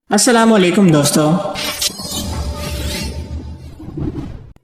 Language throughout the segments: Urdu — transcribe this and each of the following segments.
السلام علیکم دوستو۔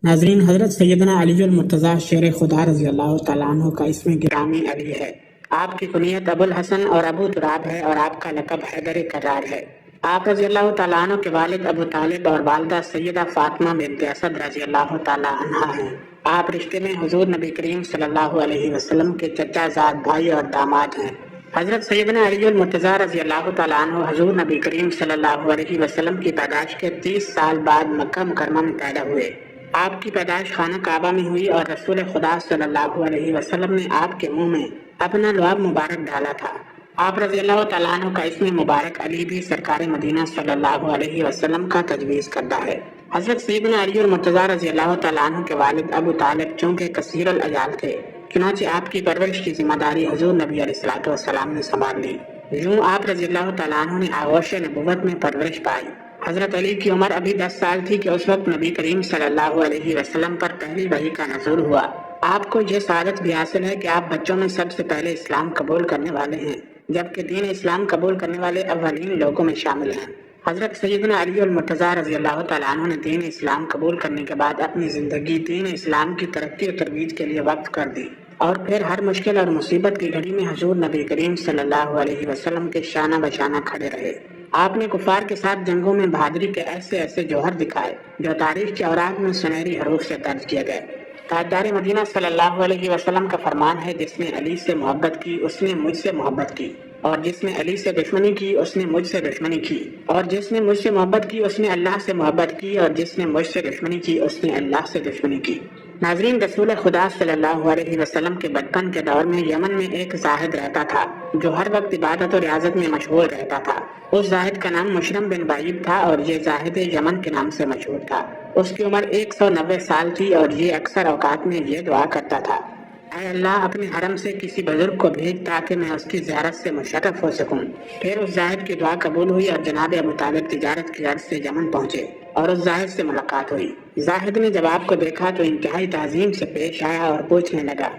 ناظرین، حضرت سیدنا علی المرتضیٰ شیر خدا رضی اللہ تعالیٰ عنہ کا اسم گرامی علی ہے۔ آپ کی کنیت ابو الحسن اور ابو تراب ہے اور آپ کا لقب حیدر کرار ہے۔ آپ رضی اللہ تعالیٰ عنہ کے والد ابو طالب اور والدہ سیدہ فاطمہ بنت اسد رضی اللہ تعالیٰ عنہ ہیں۔ آپ رشتے میں حضور نبی کریم صلی اللہ علیہ وسلم کے چچا زاد بھائی اور داماد ہیں۔ حضرت سیدنا علی المرتضیٰ رضی اللہ تعالیٰ عنہ حضور نبی کریم صلی اللہ علیہ وسلم کی پیدائش کے 30 سال بعد مکہ مکرمہ میں پیدا ہوئے۔ آپ کی پیدائش خانہ کعبہ میں ہوئی اور رسول خدا صلی اللہ علیہ وسلم نے آپ کے منہ میں اپنا لعاب مبارک ڈالا تھا۔ آپ رضی اللہ تعالیٰ عنہ کا اسم مبارک علی بھی سرکار مدینہ صلی اللہ علیہ وسلم کا تجویز کردہ ہے۔ حضرت سیدنا علی المرتضیٰ رضی اللہ تعالیٰ عنہ کے والد ابو طالب چونکہ کثیر العیال تھے، چنانچہ آپ کی پرورش کی ذمہ داری حضور نبی علیہ السلام نے سنبھال لی۔ یوں آپ رضی اللہ تعالیٰ عنہ نے آغوش نبوت میں پرورش پائی۔ حضرت علی کی عمر ابھی 10 سال تھی کہ اس وقت نبی کریم صلی اللہ علیہ وسلم پر پہلی وحی کا نزول ہوا۔ آپ کو یہ سعادت بھی حاصل ہے کہ آپ بچوں میں سب سے پہلے اسلام قبول کرنے والے ہیں، جبکہ دین اسلام قبول کرنے والے اولین لوگوں میں شامل ہیں۔ حضرت سیدنا علی المرتضیٰ رضی اللہ تعالیٰ عنہ نے دین اسلام قبول کرنے کے بعد اپنی زندگی دین اسلام کی ترقی و ترویج کے لیے وقف کر دی، اور پھر ہر مشکل اور مصیبت کی گھڑی میں حضور نبی کریم صلی اللہ علیہ وسلم کے شانہ بشانہ کھڑے رہے۔ آپ نے کفار کے ساتھ جنگوں میں بہادری کے ایسے ایسے جوہر دکھائے جو تاریخ کے اوراق میں سنہری حروف سے درج کیے گئے۔ تاجدار مدینہ صلی اللہ علیہ وسلم کا فرمان ہے، جس نے علی سے محبت کی اس نے مجھ سے محبت کی، اور جس نے علی سے دشمنی کی اس نے مجھ سے دشمنی کی، اور جس نے مجھ سے محبت کی اس نے اللہ سے محبت کی، اور جس نے مجھ سے دشمنی کی اس نے اللہ سے دشمنی کی۔ ناظرین، رسول خدا صلی اللہ علیہ وسلم کے بچپن کے دور میں یمن میں ایک زاہد رہتا تھا جو ہر وقت عبادت و ریاضت میں مشغول رہتا تھا۔ اس زاہد کا نام مشرم بن بعید تھا اور یہ زاہد یمن کے نام سے مشہور تھا۔ اس کی عمر 190 سال تھی اور یہ اکثر اوقات میں یہ دعا کرتا تھا، اے اللہ اپنے حرم سے کسی بزرگ کو بھیج تاکہ میں اس کی زیارت سے مشرف ہو سکوں۔ پھر اس زاہد کی دعا قبول ہوئی اور جناب ابو طالب تجارت کی غرض سے یمن پہنچے اور اس زاہد سے ملاقات ہوئی۔ زاہد نے جب آپ کو دیکھا تو انتہائی تعظیم سے پیش آیا اور پوچھنے لگا،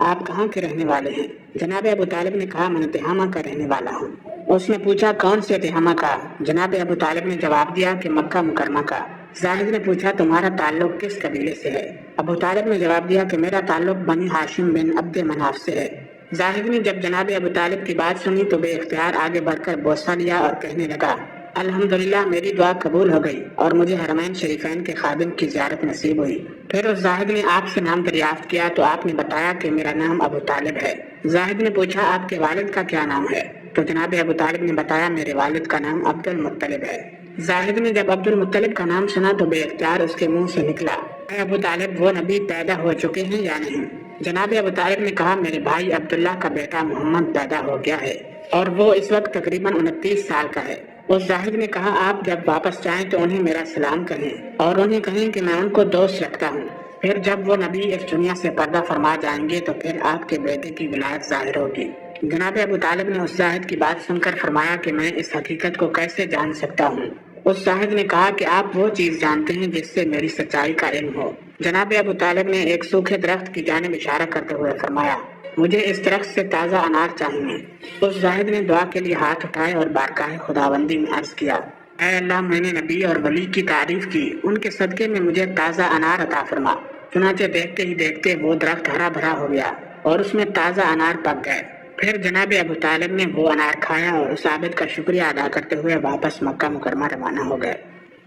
آپ کہاں کے رہنے والے ہیں؟ جناب ابو طالب نے کہا، میں تہامہ کا رہنے والا ہوں۔ اس نے پوچھا، کون سے تہامہ کا؟ جناب ابو طالب نے جواب دیا کہ مکہ مکرمہ کا۔ زاہد نے پوچھا، تمہارا تعلق کس قبیلے سے ہے؟ ابو طالب نے جواب دیا کہ میرا تعلق بنی ہاشم بن عبد مناف سے ہے۔ زاہد نے جب جناب ابو طالب کی بات سنی تو بے اختیار آگے بڑھ کر بوسہ لیا اور کہنے لگا، الحمدللہ میری دعا قبول ہو گئی اور مجھے حرمین شریفین کے خادم کی زیارت نصیب ہوئی۔ پھر اس زاہد نے آپ سے نام دریافت کیا تو آپ نے بتایا کہ میرا نام ابو طالب ہے۔ زاہد نے پوچھا، آپ کے والد کا کیا نام ہے؟ تو جناب ابو طالب نے بتایا، میرے والد کا نام عبد المطلب ہے۔ زاہد نے جب عبد المطلب کا نام سنا تو بے اختیار اس کے منہ سے نکلا، اے ابو طالب، وہ نبی پیدا ہو چکے ہیں یا نہیں؟ جناب ابو طالب نے کہا، میرے بھائی عبداللہ کا بیٹا محمد پیدا ہو گیا ہے اور وہ اس وقت تقریباً 29 سال کا ہے۔ اس زاہد نے کہا، آپ جب واپس جائیں تو انہیں میرا سلام کہیں اور انہیں کہیں کہ میں ان کو دوست رکھتا ہوں۔ پھر جب وہ نبی اس دنیا سے پردہ فرما جائیں گے تو پھر آپ کے بیٹے کی ولایت ظاہر ہوگی۔ جناب ابو طالب نے اس زاہد کی بات سن کر فرمایا کہ میں اس حقیقت کو کیسے جان سکتا ہوں؟ اس زاہد نے کہا کہ آپ وہ چیز جانتے ہیں جس سے میری سچائی کا علم ہو۔ جناب ابو طالب نے ایک سوکھے درخت کی جانب اشارہ کرتے ہوئے فرمایا، مجھے اس درخت سے تازہ انار چاہیے۔ اس زاہد نے دعا کے لیے ہاتھ اٹھائے اور بارگاہ خداوندی میں عرض کیا، اے اللہ، میں نے نبی اور ولی کی تعریف کی، ان کے صدقے میں مجھے تازہ انار عطا فرما۔ چنانچہ دیکھتے ہی دیکھتے وہ درخت ہرا بھرا ہو گیا اور اس میں تازہ انار پک گئے۔ پھر جناب ابو طالب نے وہ انار کھایا اور اس عابد کا شکریہ ادا کرتے ہوئے واپس مکہ مکرمہ روانہ ہو گئے۔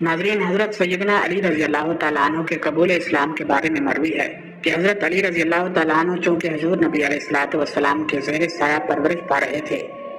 ناظرین، حضرت سیدنا علی رضی اللہ تعالیٰ عنہ کے قبول اسلام کے بارے میں مروی ہے کہ حضرت علی رضی اللہ تعالیٰ عنہ چونکہ حضور نبی علیہ السلام کے زیر سایہ پرورش پا رہے تھے،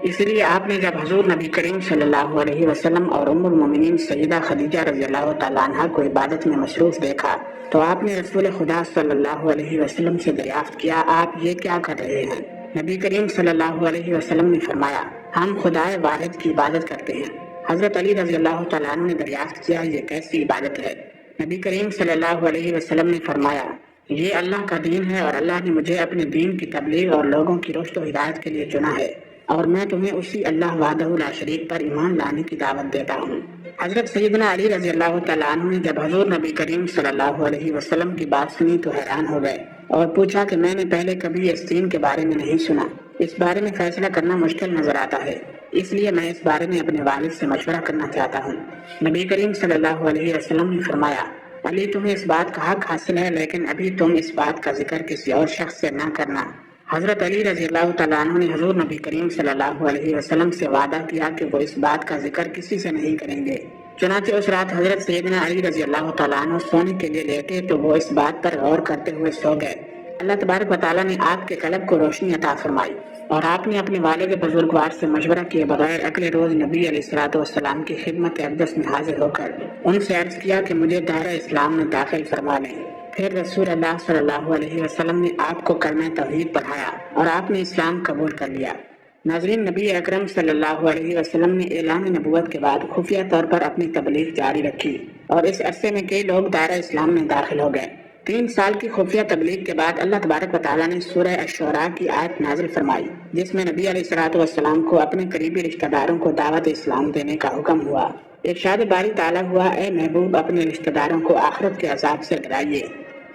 اس لیے آپ نے جب حضور نبی کریم صلی اللہ علیہ وسلم اور ام المومنین سیدہ خدیجہ رضی اللہ تعالیٰ عنہ کو عبادت میں مصروف دیکھا تو آپ نے رسول خدا صلی اللہ علیہ وسلم سے دریافت کیا، آپ یہ کیا کر رہے ہیں؟ نبی کریم صلی اللہ علیہ وسلم نے فرمایا، ہم خدائے واحد کی عبادت کرتے ہیں۔ حضرت علی رضی اللہ تعالیٰ عنہ نے دریافت کیا، یہ کیسی عبادت ہے؟ نبی کریم صلی اللہ علیہ وسلم نے فرمایا، یہ اللہ کا دین ہے اور اللہ نے مجھے اپنے دین کی تبلیغ اور لوگوں کی رشد و ہدایت کے لیے چنا ہے، اور میں تمہیں اسی اللہ وحدہ لا شریک پر ایمان لانے کی دعوت دیتا ہوں۔ حضرت سیدنا علی رضی اللہ تعالیٰ عنہ نے جب حضور نبی کریم صلی اللہ علیہ وسلم کی بات سنی تو حیران ہو گئے اور پوچھا کہ میں نے پہلے کبھی اس دین کے بارے میں نہیں سنا، اس بارے میں فیصلہ کرنا مشکل نظر آتا ہے۔ اس لیے میں اس بارے میں اپنے والد سے مشورہ کرنا چاہتا ہوں۔ نبی کریم صلی اللہ علیہ وسلم نے فرمایا، علی تمہیں اس بات کا حق حاصل ہے، لیکن ابھی تم اس بات کا ذکر کسی اور شخص سے نہ کرنا۔ حضرت علی رضی اللہ تعالیٰ عنہ نے حضور نبی کریم صلی اللہ علیہ وسلم سے وعدہ کیا کہ وہ اس بات کا ذکر کسی سے نہیں کریں گے۔ چنانچہ اس رات حضرت سیدنا علی رضی اللہ تعالیٰ عنہ سونے کے لیے لیٹے تو وہ اس بات پر غور کرتے ہوئے سو گئے۔ اللہ تبارک و تعالیٰ نے آپ کے قلب کو روشنی عطا فرمائی اور آپ نے اپنے والد بزرگوار سے مشورہ کیے بغیر اگلے روز نبی علیہ الصلوۃ والسلام کی خدمت اقدس میں حاضر ہو کر ان سے عرض کیا کہ مجھے دائرہ اسلام میں داخل فرما لیں۔ پھر رسول اللہ صلی اللہ علیہ وسلم نے آپ کو کلمہ توحید پڑھایا اور آپ نے اسلام قبول کر لیا۔ ناظرین، نبی اکرم صلی اللہ علیہ وسلم نے اعلان نبوت کے بعد خفیہ طور پر اپنی تبلیغ جاری رکھی اور اس عرصے میں کئی لوگ دائرہ اسلام میں داخل ہو گئے۔ 3 سال کی خفیہ تبلیغ کے بعد اللہ تبارک و تعالیٰ نے سورہ الشعراء کی آیت نازل فرمائی، جس میں نبی علیہ الصلوۃ والسلام کو اپنے قریبی رشتہ داروں کو دعوت اسلام دینے کا حکم ہوا۔ ارشاد باری تعالیٰ ہوا، اے محبوب اپنے رشتہ داروں کو آخرت کے عذاب سے ڈرائیے۔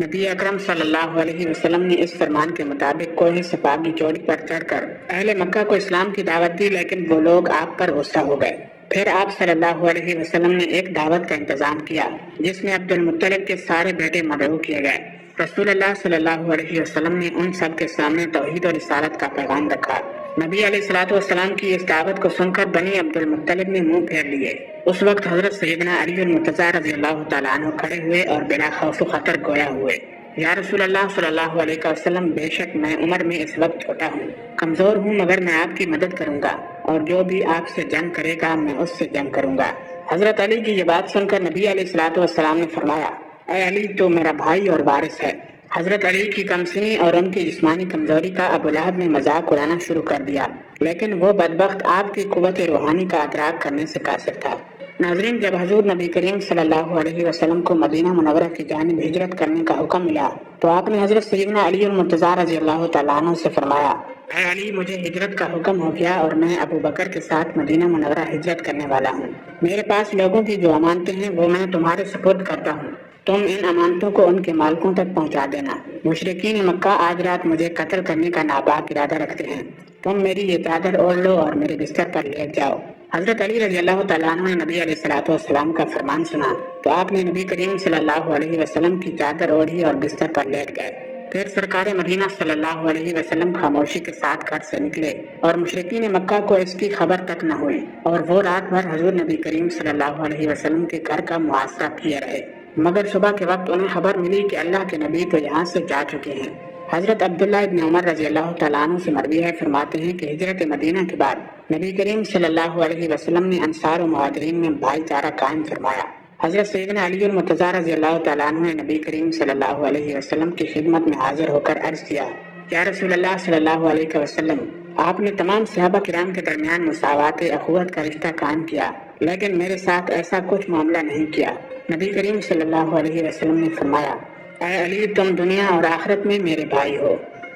نبی اکرم صلی اللہ علیہ وسلم نے اس فرمان کے مطابق کوہ صفا کی چوٹی پر چڑھ کر اہل مکہ کو اسلام کی دعوت دی، لیکن وہ لوگ آپ پر غصہ ہو گئے۔ پھر آپ صلی اللہ علیہ وسلم نے ایک دعوت کا انتظام کیا جس میں عبد المطلب کے سارے بیٹے مدعو کیے گئے۔ رسول اللہ صلی اللہ علیہ وسلم نے ان سب کے سامنے توحید اور رسالت کا پیغام رکھا۔ نبی علیہ الصلوۃ والسلام کی اس دعوت کو سن کر بنی عبد المطلب نے منہ پھیر لیے۔ اس وقت حضرت سیدنا علی المرتضیٰ رضی اللہ تعالیٰ عنہ کھڑے ہوئے اور بلا خوف و خطر گویا ہوئے، یا رسول اللہ صلی اللہ علیہ وسلم، بے شک میں عمر میں اس وقت چھوٹا ہوں، کمزور ہوں، مگر میں آپ کی مدد کروں گا اور جو بھی آپ سے جنگ کرے گا میں اس سے جنگ کروں گا۔ حضرت علی کی یہ بات سن کر نبی علیہ الصلوۃ والسلام نے فرمایا، اے علی تو میرا بھائی اور وارث ہے۔ حضرت علی کی کمسنی اور ان کی جسمانی کمزوری کا ابو لہب نے مذاق اڑانا شروع کر دیا، لیکن وہ بدبخت آپ کی قوت روحانی کا ادراک کرنے سے قاصر تھا۔ ناظرین، جب حضور نبی کریم صلی اللہ علیہ وسلم کو مدینہ منورہ کی جانب ہجرت کرنے کا حکم ملا تو آپ نے حضرت سیدنا علی المرتضیٰ رضی اللہ تعالیٰ عنہ سے فرمایا، اے علی مجھے ہجرت کا حکم ہو گیا اور میں ابو بکر کے ساتھ مدینہ منورہ ہجرت کرنے والا ہوں۔ میرے پاس لوگوں کی جو امانتیں ہیں وہ میں تمہارے سپرد کرتا ہوں، تم ان امانتوں کو ان کے مالکوں تک پہنچا دینا۔ مشرکین مکہ آج رات مجھے قتل کرنے کا ناپاک ارادہ رکھتے ہیں، تم میری یہ چادر اوڑھ لو اور میرے بستر پر لیٹ جاؤ۔ حضرت علی رضی اللہ تعالیٰ عنہ نے نبی علیہ الصلوۃ والسلام کا فرمان سنا تو آپ نے نبی کریم صلی اللہ علیہ وسلم کی چادر اوڑھی اور بستر پر لیٹ گئے۔ پھر سرکار مدینہ صلی اللہ علیہ وسلم خاموشی کے ساتھ گھر سے نکلے اور مشرکین مکہ کو اس کی خبر تک نہ ہوئی، اور وہ رات بھر حضور نبی کریم صلی اللہ علیہ وسلم کے گھر کا محاصرہ کیے رہے، مگر صبح کے وقت انہیں خبر ملی کہ اللہ کے نبی تو یہاں سے جا چکے ہیں۔ حضرت عبداللہ ابن عمر رضی اللہ تعالیٰ عنہ سے مروی ہے، فرماتے ہیں کہ ہجرت مدینہ کے بعد نبی کریم صلی اللہ علیہ وسلم نے انصار و مہاجرین میں بھائی چارہ قائم فرمایا۔ حضرت سیدنا علی المرتضیٰ رضی اللہ تعالیٰ عنہ نے نبی کریم صلی اللہ علیہ وسلم کی خدمت میں حاضر ہو کر عرض کیا، یا رسول اللہ صلی اللہ علیہ وسلم، آپ نے تمام صحابہ کرام کے درمیان مساوات اخوت کا رشتہ قائم کیا، لیکن میرے ساتھ ایسا کچھ معاملہ نہیں کیا۔ نبی کریم صلی اللہ علیہ وسلم نے فرمایا، اے علی تم دنیا اور آخرت میں میرے بھائی ہو۔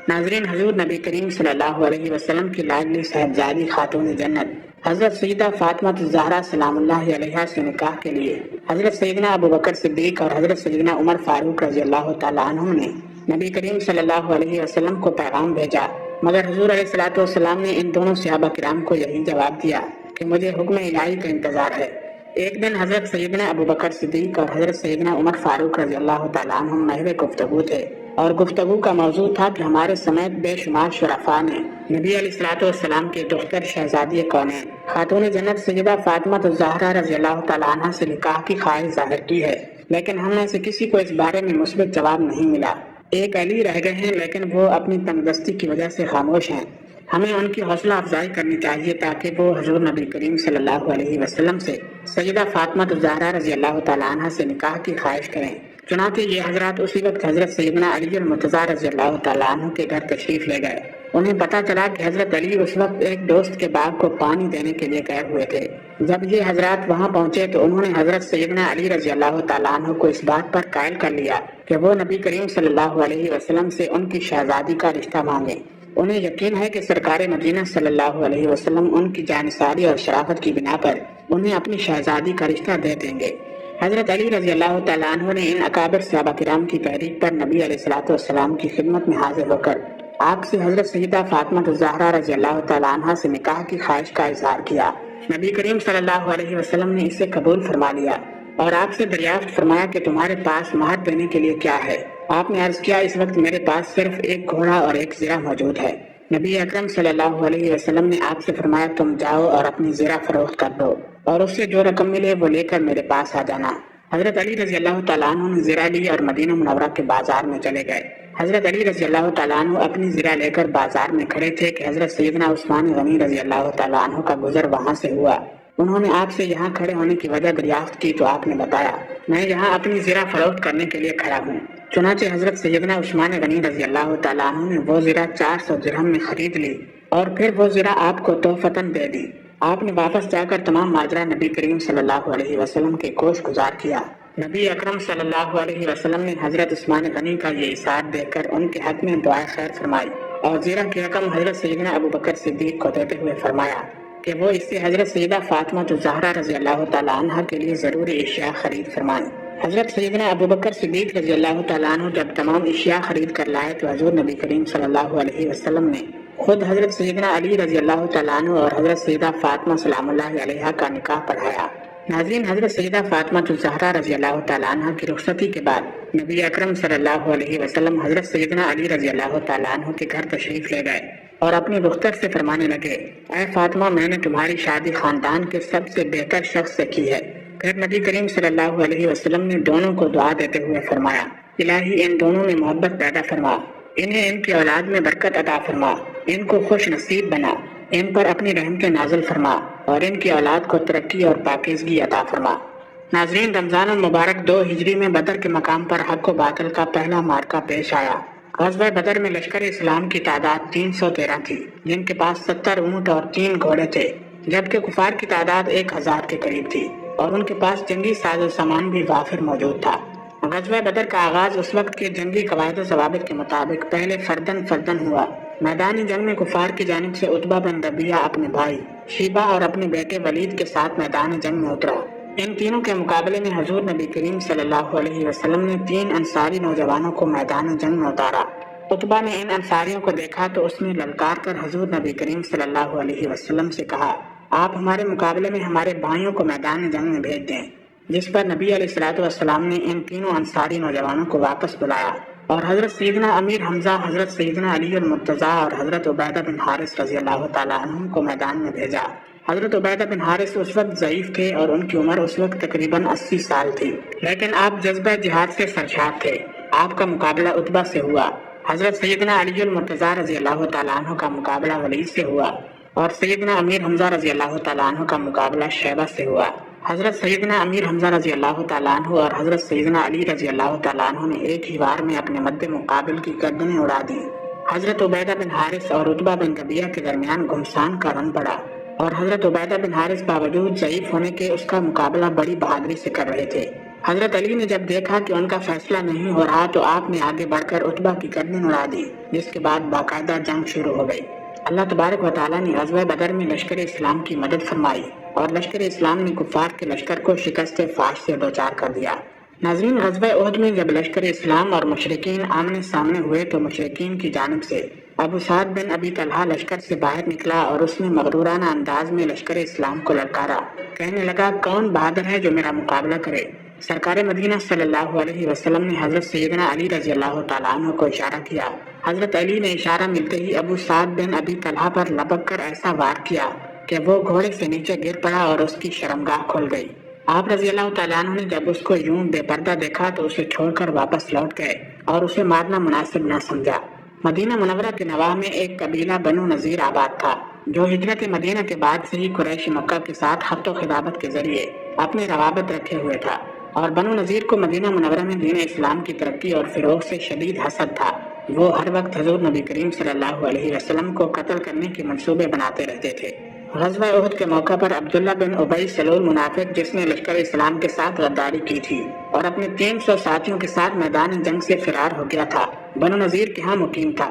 ناظرین، حضور نبی کریم صلی اللہ علیہ وسلم کی لاڈلی صاحبزادی خاتون جنت حضرت سیدہ فاطمہ الزہرا سلام اللہ علیہا سے نکاح کے لیے حضرت سیدنا ابو بکر صدیق اور حضرت سیدنا عمر فاروق رضی اللہ تعالیٰ عنہ نے نبی کریم صلی اللہ علیہ وسلم کو پیغام بھیجا، مگر حضور علیہ الصلوۃ والسلام نے ان دونوں صحابہ کرام کو یہی جواب دیا کہ مجھے حکم الہی کا انتظار ہے۔ ایک دن حضرت سیدنا ابو بکر صدیق اور حضرت سیدنا عمر فاروق رضی اللہ تعالیٰ عنہ محو گفتگو تھے، اور گفتگو کا موضوع تھا کہ ہمارے سمیت بے شمار شرفاء نے نبی علیہ الصلوۃ والسلام کے دختر شہزادی کونین خاتون جنت سیدہ فاطمہ الزہرا رضی اللہ تعالیٰ عنہ سے نکاح کی خواہش ظاہر کی ہے، لیکن ہم میں سے کسی کو اس بارے میں مثبت جواب نہیں ملا۔ ایک علی رہ گئے ہیں، لیکن وہ اپنی تنگ دستی کی وجہ سے خاموش ہیں۔ ہمیں ان کی حوصلہ افزائی کرنی چاہیے تاکہ وہ حضور نبی کریم صلی اللہ علیہ وسلم سے سیدہ فاطمہ الزہرا رضی اللہ تعالیٰ عنہ سے نکاح کی خواہش کریں۔ چنانچہ یہ حضرات اسی وقت حضرت سیدنا علی المرتضیٰ رضی اللہ تعالیٰ عنہ کے گھر تشریف لے گئے۔ انہیں پتا چلا کہ حضرت علی اس وقت ایک دوست کے باغ کو پانی دینے کے لیے گئے ہوئے تھے۔ جب یہ حضرات وہاں پہنچے تو انہوں نے حضرت سیدنا علی رضی اللہ تعالیٰ عنہ کو اس بات پر قائل کر لیا کہ وہ نبی کریم صلی اللہ علیہ وسلم سے ان کی شہزادی کا رشتہ مانگے۔ انہیں یقین ہے کہ سرکار مدینہ صلی اللہ علیہ وسلم ان کی جانثاری اور شرافت کی بنا پر انہیں اپنی شہزادی کا رشتہ دے دیں گے۔ حضرت علی رضی اللہ تعالیٰ عنہ نے ان اکابر صحابہ کرام کی تحریک پر نبی علیہ الصلوۃ والسلام کی خدمت میں حاضر ہو کر آپ سے حضرت سیدہ فاطمہ الزہرا رضی اللہ تعالیٰ عنہ سے نکاح کی خواہش کا اظہار کیا۔ نبی کریم صلی اللہ علیہ وسلم نے اسے قبول فرما لیا اور آپ سے دریافت فرمایا کہ تمہارے پاس مہر دینے کے لیے کیا ہے؟ آپ نے عرض کیا اس وقت میرے پاس صرف ایک گھوڑا اور ایک زرہ موجود ہے۔ نبی اکرم صلی اللہ علیہ وسلم نے آپ سے فرمایا تم جاؤ اور اپنی زرہ فروخت کر دو اور اس سے جو رقم ملے وہ لے کر میرے پاس آ جانا۔ حضرت علی رضی اللہ تعالیٰ عنہ نے زرہ لی اور مدینہ منورہ کے بازار میں چلے گئے۔ حضرت علی رضی اللہ تعالیٰ عنہ اپنی زرہ لے کر بازار میں کھڑے تھے کہ حضرت سیدنا عثمان غنی رضی اللہ تعالیٰ عنہ کا گزر وہاں سے ہوا۔ انہوں نے آپ سے یہاں کھڑے ہونے کی وجہ دریافت کی تو آپ نے بتایا میں یہاں اپنی زرہ فروخت کرنے کے لیے کھڑا ہوں۔ چنانچہ حضرت سیدنا عثمان غنی رضی اللہ تعالیٰ عنہ نے وہ زرہ 400 درہم میں خرید لی اور پھر وہ زرہ آپ کو تحفتاً دے دی۔ آپ نے واپس جا کر تمام ماجرا نبی کریم صلی اللہ علیہ وسلم کے گوش گزار کیا۔ نبی اکرم صلی اللہ علیہ وسلم نے حضرت عثمان غنی کا یہ اثار دیکھ کر ان کے حق میں دعائے خیر فرمائی اور زرہ کی رقم حضرت سیدنا ابو بکر صدیق کو دیتے ہوئے فرمایا کہ وہ اس سے حضرت سیدہ فاطمہ الزہرا رضی اللہ تعالیٰ عنہ کے لیے ضروری اشیاء خرید فرمائیں۔ حضرت سیدنا ابو بکر صدیق رضی اللہ تعالیٰ عنہ جب تمام اشیاء خرید کر لائے تو حضور نبی کریم صلی اللہ علیہ وسلم نے خود حضرت سیدنا علی رضی اللہ تعالیٰ عنہ اور حضرت سیدہ فاطمہ سلام اللہ علیہا کا نکاح پڑھایا۔ ناظرین، حضرت سیدہ فاطمہ الزہرا رضی اللہ تعالیٰ عنہ کی رخصتی کے بعد نبی اکرم صلی اللہ علیہ وسلم حضرت سیدنا علی رضی اللہ تعالیٰ عنہ کے گھر تشریف لے گئے اور اپنی دختر سے فرمانے لگے اے فاطمہ میں نے تمہاری شادی خاندان کے سب سے بہتر شخص سے کی ہے۔ پھر نبی کریم صلی اللہ علیہ وسلم نے دونوں کو دعا دیتے ہوئے فرمایا الہی ان دونوں میں محبت پیدا فرما، انہیں ان کی اولاد میں برکت عطا فرما، ان کو خوش نصیب بنا، ان پر اپنی رحمت نازل فرما اور ان کی اولاد کو ترقی اور پاکیزگی عطا فرما۔ ناظرین، رمضان المبارک 2 ہجری میں بدر کے مقام پر حق و باطل کا پہلا معرکہ پیش آیا۔ غزوہ بدر میں لشکر اسلام کی تعداد 313 تھی، جن کے پاس 70 اونٹ اور 3 گھوڑے تھے، جبکہ کفار کی تعداد 1000 کے قریب تھی اور ان کے پاس جنگی ساز و سامان بھی وافر موجود تھا۔ غزوہ بدر کا آغاز اس وقت کے جنگی قواعد و ضوابط کے مطابق پہلے فردن ہوا۔ میدان جنگ میں کفار کی جانب سے عتبہ بن ربیعہ اپنے بھائی شیبہ اور اپنے بیٹے ولید کے ساتھ میدان جنگ میں اترا۔ ان تینوں کے مقابلے میں حضور نبی کریم صلی اللہ علیہ وسلم نے 3 انصاری نوجوانوں کو میدان جنگ میں اتارا۔ عتبہ نے ان انصاریوں کو دیکھا تو اس نے للکار کر حضور نبی کریم صلی اللہ علیہ وسلم سے کہا آپ ہمارے مقابلے میں ہمارے بھائیوں کو میدان جنگ میں بھیج دیں، جس پر نبی علیہ الصلوۃ والسلام نے ان تینوں انصاری نوجوانوں کو واپس بلایا اور حضرت سیدنا امیر حمزہ، حضرت سیدنا علی المرتضیٰ اور حضرت عبیدہ بن حارث رضی اللہ تعالیٰ عنہم کو میدان میں بھیجا۔ حضرت عبیدہ بن حارث اس وقت ضعیف تھے اور ان کی عمر اس وقت تقریباً 80 سال تھی، لیکن آپ جذبہ جہاد سے سرشار تھے۔ آپ کا مقابلہ عتبہ سے ہوا۔ حضرت سیدنا علی المرتضیٰ رضی اللہ تعالیٰ عنہ کا مقابلہ ولید سے ہوا اور سیدنا امیر حمزہ رضی اللہ تعالیٰ عنہ کا مقابلہ شیبہ سے ہوا۔ حضرت سیدنا امیر حمزہ رضی اللہ تعالیٰ عنہ اور حضرت سیدنا علی رضی اللہ تعالیٰ عنہ نے ایک ہی وار میں اپنے مد مقابل کی گردنیں اڑا دی۔ حضرت عبیدہ بن حارث اور عتبہ بن ربیعہ کے درمیان گھمسان کا رن پڑا اور حضرت عبیدہ بن حارث باوجود ضعیف ہونے کے اس کا مقابلہ بڑی بہادری سے کر رہے تھے۔ حضرت علی نے جب دیکھا کہ ان کا فیصلہ نہیں ہو رہا تو آپ نے آگے بڑھ کر عتبہ کی گردن اڑا دی، جس کے بعد باقاعدہ جنگ شروع ہو گئی۔ اللہ تبارک و تعالیٰ نے غزوہ بدر میں لشکر اسلام کی مدد فرمائی اور لشکر اسلام نے کفار کے لشکر کو شکست فاش سے دوچار کر دیا۔ ناظرین، غزوہ احد میں جب لشکر اسلام اور مشرکین آمنے سامنے ہوئے تو مشرکین کی جانب سے ابو سعد بن ابی طلحہ لشکر سے باہر نکلا اور اس نے مغرورانہ انداز میں لشکر اسلام کو للکارا، کہنے لگا کون بہادر ہے جو میرا مقابلہ کرے۔ سرکار مدینہ صلی اللہ علیہ وسلم نے حضرت سیدنا علی رضی اللہ تعالیٰ عنہ کو اشارہ کیا۔ حضرت علی نے اشارہ ملتے ہی ابو سعد بن ابی طلحہ پر لپک کر ایسا وار کیا کہ وہ گھوڑے سے نیچے گر پڑا اور اس کی شرمگاہ کھل گئی۔ آپ رضی اللہ تعالیٰ عنہ نے جب اس کو یوں بے پردہ دیکھا تو اسے چھوڑ کر واپس لوٹ گئے اور اسے مارنا مناسب نہ سمجھا۔ مدینہ منورہ کے نواح میں ایک قبیلہ بنو نذیر آباد تھا، جو ہجرت مدینہ کے بعد سے ہی قریش مکہ کے ساتھ خط و خطابت کے ذریعے اپنے روابط رکھے ہوئے تھا، اور بنو نذیر کو مدینہ منورہ میں دین اسلام کی ترقی اور فروغ سے شدید حسد تھا۔ وہ ہر وقت حضور نبی کریم صلی اللہ علیہ وسلم کو قتل کرنے کے منصوبے بناتے رہتے تھے۔ غزوہ احد کے موقع پر عبداللہ بن ابی سلول منافق، جس نے لشکر اسلام کے ساتھ غداری کی تھی اور اپنے 300 ساتھیوں کے ساتھ میدان جنگ سے فرار ہو گیا تھا، بنو نذیر کے ہاں مقیم تھا۔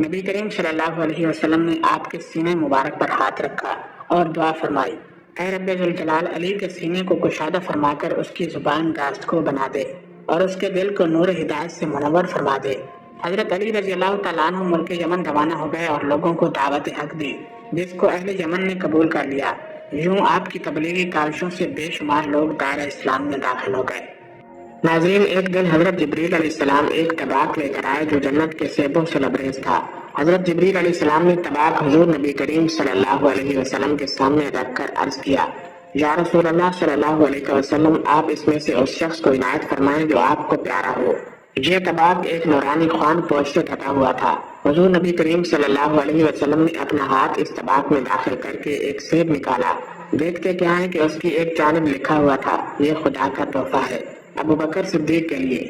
نبی کریم صلی اللہ علیہ وسلم نے آپ کے سینے مبارک پر ہاتھ رکھا اور دعا فرمائی، اے رب ذوالجلال، علی کے سینے کو کشادہ فرما کر اس کی زبان راست کو بنا دے اور اس کے دل کو نور ہدایت سے منور فرما دے۔ حضرت علی رضی اللہ تعالیٰ عنہ ملک یمن روانہ ہو گئے اور لوگوں کو دعوت حق دی، جس کو اہل یمن نے قبول کر لیا۔ یوں آپ کی تبلیغی کاوشوں سے بے شمار لوگ دائرہ اسلام میں داخل ہو گئے۔ ناظرین، ایک دن حضرت جبریل علیہ السلام ایک طباق لے کر آئے جو جنت کے سیبوں سے لبریز تھا۔ حضرت جبریل علیہ السلام نے طباق حضور نبی کریم صلی اللہ علیہ وسلم کے سامنے رکھ کر عرض کیا، یا رسول اللہ صلی اللہ علیہ وسلم، آپ اس میں سے اس شخص کو عنایت فرمائیں جو آپ کو پیارا ہو۔ یہ طباق ایک نورانی خوان پوش سے ڈھکا ہوا تھا۔ حضور نبی کریم صلی اللہ علیہ وسلم نے اپنا ہاتھ اس طباق میں داخل کر کے ایک سیب نکالا۔ دیکھتے کیا ہے کہ اس کی ایک جانب لکھا ہوا تھا، یہ خدا کا تحفہ ہے ابو بکر صدیق کے لیے۔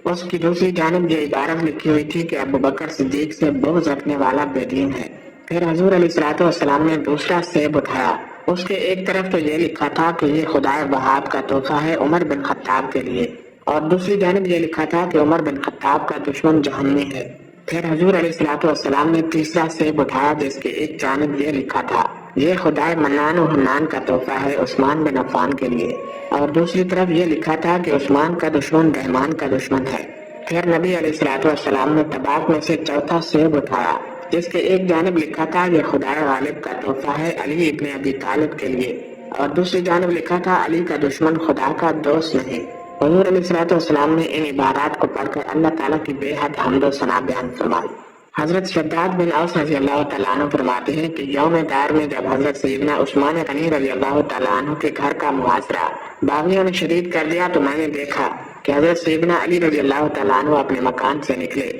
اس کی دوسری جانب یہ عبارت لکھی ہوئی تھی کہ ابو بکر صدیق سے بغض رکھنے والا بے دین ہے۔ پھر حضور علیہ السلام نے دوسرا سیب اٹھایا۔ اس کے ایک طرف تو یہ لکھا تھا کہ یہ خدائے وہاب کا تحفہ ہے عمر بن خطاب کے لیے، اور دوسری جانب یہ لکھا تھا کہ عمر بن خطاب کا دشمن جہنمی ہے۔ پھر حضور علیہ السلام نے تیسرا سیب اٹھایا جس کے ایک جانب یہ لکھا تھا، یہ خدائے منان و حنان کا تحفہ ہے عثمان بن عفان کے لیے، اور دوسری طرف یہ لکھا تھا کہ عثمان کا دشمن رحمان کا دشمن ہے۔ پھر نبی علیہ السلام نے طباق میں سے چوتھا سیب اٹھایا جس کے ایک جانب لکھا تھا، یہ خدائے غالب کا تحفہ ہے علی ابن ابی طالب کے لیے، اور دوسری جانب لکھا تھا، علی کا دشمن خدا کا دوست نہیں۔ حضور علیہ السلام نے ان عبارات کو پڑھ کر اللہ تعالیٰ کی بے حد حمد و ثنا بیان فرمائی۔ حضرت شداد بن اوس رضی اللہ تعالیٰ عنہ فرماتے ہیں کہ یوم دار میں جب حضرت سیدنا عثمان غنی رضی اللہ تعالیٰ عنہ کے گھر کا محاصرہ باغیوں نے شدید کر دیا تو میں نے دیکھا کہ حضرت سیدنا علی رضی اللہ تعالیٰ عنہ اپنے مکان سے نکلے۔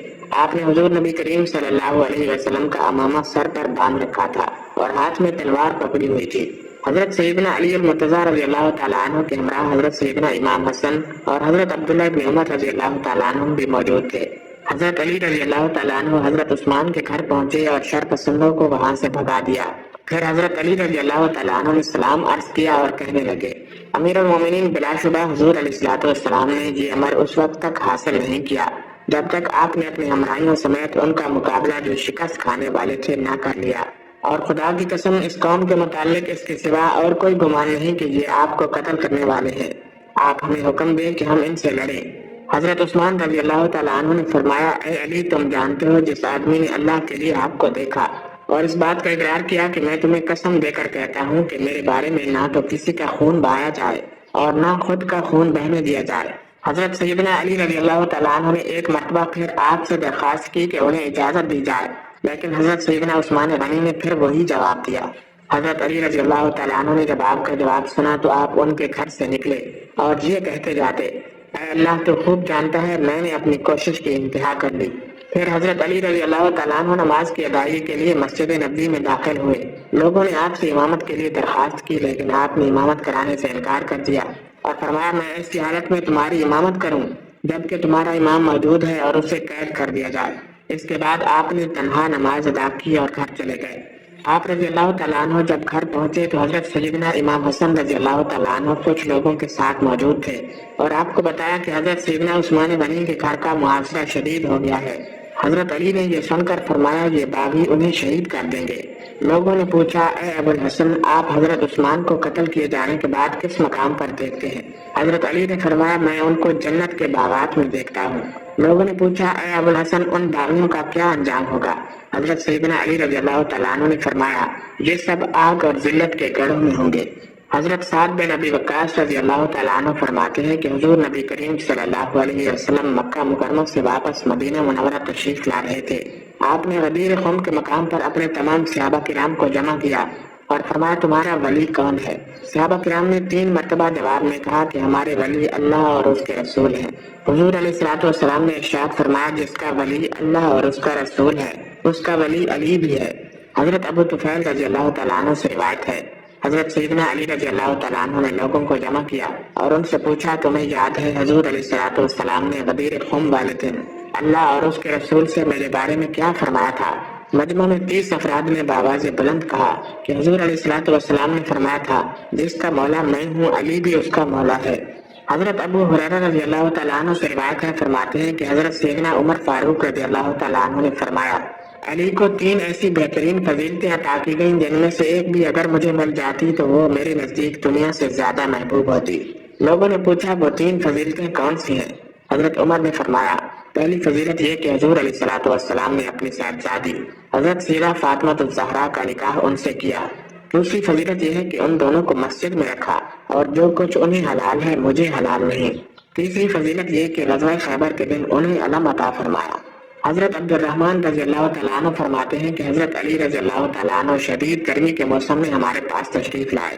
آپ نے حضور نبی کریم صلی اللہ علیہ وسلم کا عمامہ سر پر باندھ رکھا تھا اور ہاتھ میں تلوار پکڑی ہوئی تھی۔ حضرت سیدنا علی المرتضیٰ رضی اللہ تعالیٰ عنہ کے ہمراہ حضرت سیدنا امام حسن اور حضرت عبداللہ بن عمر رضی اللہ تعالیٰ عنہ بھی موجود تھے۔ حضرت علی رضی اللہ تعالیٰ عنہ حضرت عثمان کے گھر پہنچے اور شر پسندوں کو وہاں سے بھگا دیا۔ پھر حضرت علی رضی اللہ تعالیٰ عنہ نے سلام عرض کیا اور کہنے لگے، امیر المومنین، بلا شبہ حضور علیہ السلام نے یہ امر اس وقت تک حاصل نہیں کیا جب تک آپ نے اپنے ہمراہیوں سمیت ان کا مقابلہ جو شکست کھانے والے تھے نہ کر لیا، اور خدا کی قسم اس قوم کے متعلق اس کے سوا اور کوئی گمان نہیں کہ یہ آپ کو قتل کرنے والے ہیں۔ آپ ہمیں حکم دیں کہ ہم ان سے لڑیں۔ حضرت عثمان رضی اللہ تعالیٰ عنہ نے فرمایا، اے علی، تم جانتے ہو جس آدمی نے اللہ کے لیے آپ کو دیکھا اور اس بات کا اقرار کیا کہ میں تمہیں قسم دے کر کہتا ہوں کہ میرے بارے میں نہ تو کسی کا خون بہایا جائے اور نہ خود کا خون بہنے دیا جائے۔ حضرت سیدنا علی رضی اللہ تعالیٰ عنہ نے ایک مرتبہ پھر آپ سے درخواست کی کہ انہیں اجازت دی جائے، لیکن حضرت سیدنا عثمان غنی نے پھر وہی جواب دیا۔ حضرت علی رضی اللہ تعالیٰ عنہ نے جب آپ کا جواب سنا تو آپ ان کے گھر سے نکلے اور یہ کہتے جاتے، اے اللہ تو خوب جانتا ہے میں نے اپنی کوشش کی انتہا کر لی۔ پھر حضرت علی رضی اللہ تعالیٰ عنہ نماز کی ادائیگی کے لیے مسجد نبوی میں داخل ہوئے۔ لوگوں نے آپ سے امامت کے لیے درخواست کی لیکن آپ نے امامت کرانے سے انکار کر دیا اور فرمایا، میں ایسی حالت میں تمہاری امامت کروں جبکہ تمہارا امام موجود ہے، اور اسے قید کر دیا جائے۔ اس کے بعد آپ نے تنہا نماز ادا کی اور گھر چلے گئے۔ آپ رضی اللہ تعالیٰ عنہ جب گھر پہنچے تو حضرت سیدنا امام حسن رضی اللہ تعالیٰ عنہ کچھ لوگوں کے ساتھ موجود تھے اور آپ کو بتایا کہ حضرت سیدنا عثمان غنی کے گھر کا محاصرہ شدید ہو گیا ہے۔ حضرت علی نے یہ سن کر فرمایا، یہ باغی انہیں شہید کر دیں گے۔ لوگوں نے پوچھا، اے ابو الحسن، آپ حضرت عثمان کو قتل کیے جانے کے بعد کس مقام پر دیکھتے ہیں؟ حضرت علی نے فرمایا، میں ان کو جنت کے باغات میں دیکھتا ہوں۔ لوگوں نے پوچھا، اے ابو الحسن، ان باغیوں کا کیا انجام ہوگا؟ حضرت سیدنا علی رضی اللہ تعالیٰ عنہ نے فرمایا، یہ سب آگ اور ذلت کے گڑھوں میں ہوں گے۔ حضرت سعد بن ابی وقاص رضی اللہ تعالیٰ عنہ فرماتے ہیں کہ حضور نبی کریم صلی اللہ علیہ وسلم مکہ مکرمہ سے واپس مدینہ منورہ تشریف لا رہے تھے۔ آپ نے غدیر قوم کے مقام پر اپنے تمام صحابہ کرام کو جمع کیا اور فرمایا، تمہارا ولی کون ہے؟ صحابہ کرام نے 3 مرتبہ جواب میں کہا کہ ہمارے ولی اللہ اور اس کے رسول ہیں۔ حضور علیہ السلام نے ارشاد فرمایا، جس کا ولی اللہ اور اس کا رسول ہے اس کا ولی علی بھی ہے۔ حضرت ابو طفیل رضی اللہ تعالیٰ عنہ سے روایت ہے، حضرت سیدنا علی رضی اللہ تعالیٰ عنہ نے لوگوں کو جمع کیا اور ان سے پوچھا، تمہیں یاد ہے حضور علیہ السلام نے غدیر قوم والے دن اللہ اور اس کے رسول سے میرے بارے میں کیا فرمایا تھا؟ مجمع میں 30 افراد نے بآواز بلند کہا کہ حضور علیہ السلام نے فرمایا تھا، جس کا مولا میں ہوں علی بھی اس کا مولا ہے۔ حضرت ابو ہریرہ رضی اللہ تعالیٰ عنہ سے روایت ہے، فرماتے ہیں کہ حضرت سیدنا عمر فاروق رضی اللہ تعالیٰ عنہ نے فرمایا، علی کو 3 ایسی بہترین فضیلتیں عطا کی گئیں جن میں سے ایک بھی اگر مجھے مل جاتی تو وہ میرے نزدیک دنیا سے زیادہ محبوب ہوتی۔ لوگوں نے پوچھا وہ 3 فضیلتیں کون سی ہیں؟ حضرت عمر نے فرمایا، پہلی فضیلت یہ کہ حضور علیہ السلام نے اپنی صاحبزادی حضرت سیدہ فاطمہ الزہرا کا نکاح ان سے کیا۔ دوسری فضیلت یہ ہے کہ ان دونوں کو مسجد میں رکھا اور جو کچھ انہیں حلال ہے مجھے حلال نہیں۔ تیسری فضیلت یہ کہ غزوہ خیبر کے دن انہیں علم عطا فرمایا۔ حضرت عبد الرحمن رضی اللہ تعالیٰ عنہ فرماتے ہیں کہ حضرت علی رضی اللہ تعالیٰ عنہ شدید گرمی کے موسم میں ہمارے پاس تشریف لائے۔